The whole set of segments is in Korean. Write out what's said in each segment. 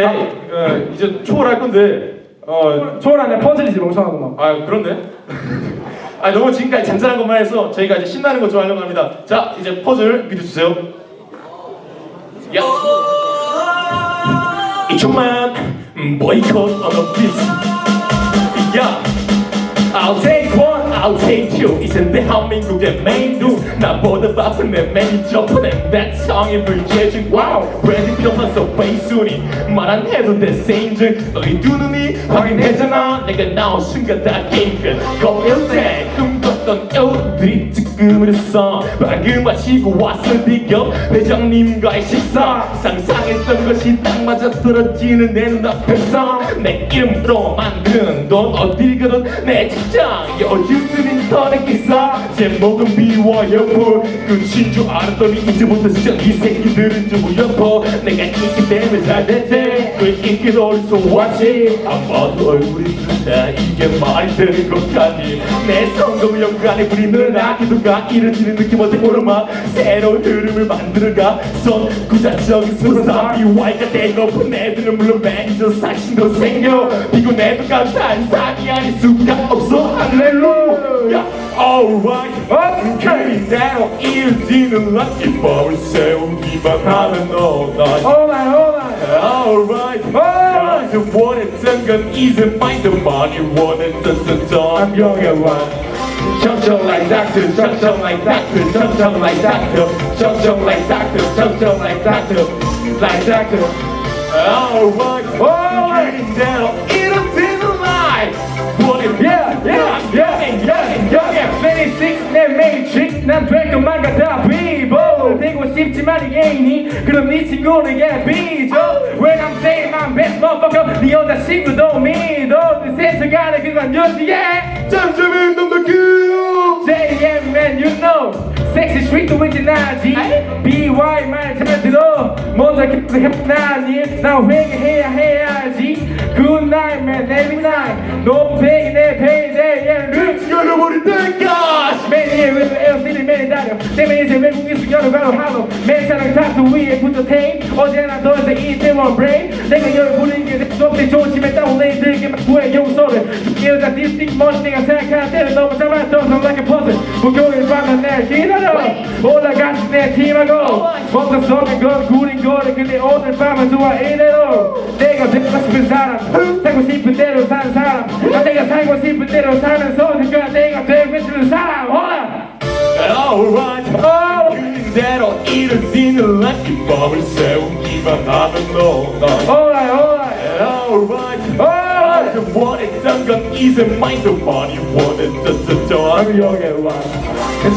네, 이제 초월할 건데 초월하네 퍼즐이지 멍청하고 막. 아 그런데 너무 지금까지 잔잔한 것만 해서 저희가 이제 신나는 거 좋아하려고 합니다. 자 이제 퍼즐 믿어주세요. 야. 2초만 boycott on the beat. 야. I'll take one, I'll take two. 이젠 대한민국의 메인두 나보다 바쁜 내 매니저 보낸 대청이 불쾌지. 와우 브랜드 편만서 베이스니 말 안 해도 돼 세인들 너희 두 눈이 확인했잖아. 내가 나온 순간 다 게임 끝. 고일 때 꿈꿨던 여우들이 지금을 했어. 방금 마치고 왔어 네가 회장님과의 식사. 상상했던 것이 딱 맞아 떨어지는 내 눈앞에서 내 이름으로 만드는 돈 어딜 가든 내 직장 요즘은 인터넷 기사 제목은 비워요 끝인 줄 알았더니 이제부터 시작 이 새끼들은 좀 우연퍼 내가 인기 때문에 잘 됐지 그 인기를 어디서 왔지 아마도 얼굴이 든다 이게 말이 되는 것까지 내 성공 연관에 부리는 아기도가 이런지는 느낌 어때 모르마 새로운 흐름을 만들어가 선구자적인 수사 BY가 대높은 애들은 물론 매니저 사신도 생겨 피곤해도 감사한 상이 아닐 수가 없어 할렐루야 alright 그대로 이어지는 아침밥을 세우기만 하면 너나 alright 나는 원했던 건 이제 마인드만이 원했던 I'm young and wild 청청 like doctor 청청 like doctor 청청 like doctor 청청 like doctor 청청 like doctor like doctor alright 그대로 이어지는 life Yeah 26 내 매트릭 난 될 것만 같아 비보 되고 싶지만 이게 애인이 그럼 네 친구에게 삐져 When I'm saying I'm best motherfucker 네 여자친구도 믿어 네 세상가는 그건 유지해 잠시만 넌 그 JM man you know 섹시 스트리트 왠지 나지 BY 말 잘 들어 먼저 계속 해보나니 난 회개해야 해야지 Good night man every night 너 베개 내 payday yeah 열어버릴 때까지 매니에 왜 LCD 매니 다녀 때문에 이제 외국인수 열어가로 하러 맨사랑 타투 위에 붙어 테이프 어제나 더 이상 이태원 브레인 내가 열 부리게 내 수업때 조심해 다운 레이들게 막 구해 용서를 여자 디스틱 멋지 내가 생각할 때는 너무 잡았던 성 like a puzzle 목요일 밤은 날 기다려 올라가시 내 팀하고 멈춰서는 건 구린 거래 근데 오늘 밤은 좋아 이대로 내가 되고 싶은 사람 살고 싶은 대로 사는 사람 내가 살고 싶은 대로 살면서 그러니까 내가 되고 싶은 사람 alright 그대로 이뤄지는 아침밥을 세우기만 하면 너나 alright 원했던 건 이제 마인드만이 원했던 I'm young and wild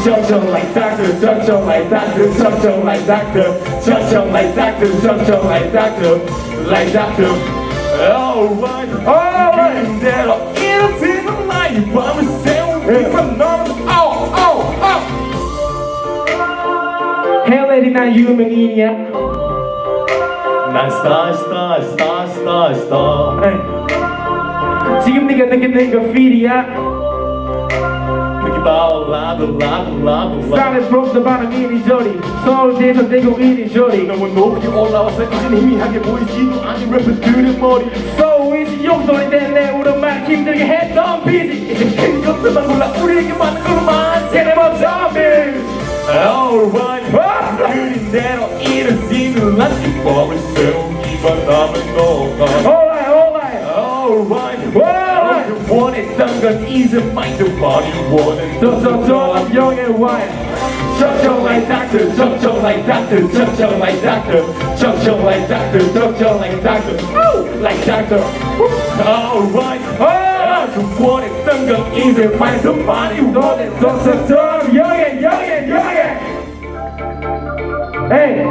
청청 like doctor 청청 like doctor 청청 like doctor 청청 like doctor 청청 like doctor like doctor alright 그대로 이뤄지는 나의 밤을 세우기만 하면 헬레리 난 유명인이야 난 스타 지금 네가 느끼는 건 필이야 느낌 라도 산에 부럽다 바람 이리저리 서울대에서 대구 이리저리 너무 높이 올라와서 이젠 희미하게 보이지도 않는 래퍼들의 머리 So easy 용돈이 된내 울음말 힘들게 했던 비지 이제 큰 것들만 골라 우리에게 많은 것만 세네번 좀비 alright 그린대로 이뤄지는 아침밥을 세우기만 하면 너가 alright 원했던 건 이제 마인드만이 원했던 I'm young and wild 청청 like doctor 청청 like doctor 청청 like doctor 청청 like doctor 청청 like doctor like doctor alright 원했던 건 이제 마인드만이 원했던 I'm young and Hey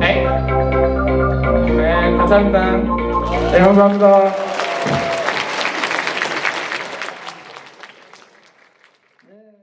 네 감사합니다 네 감사합니다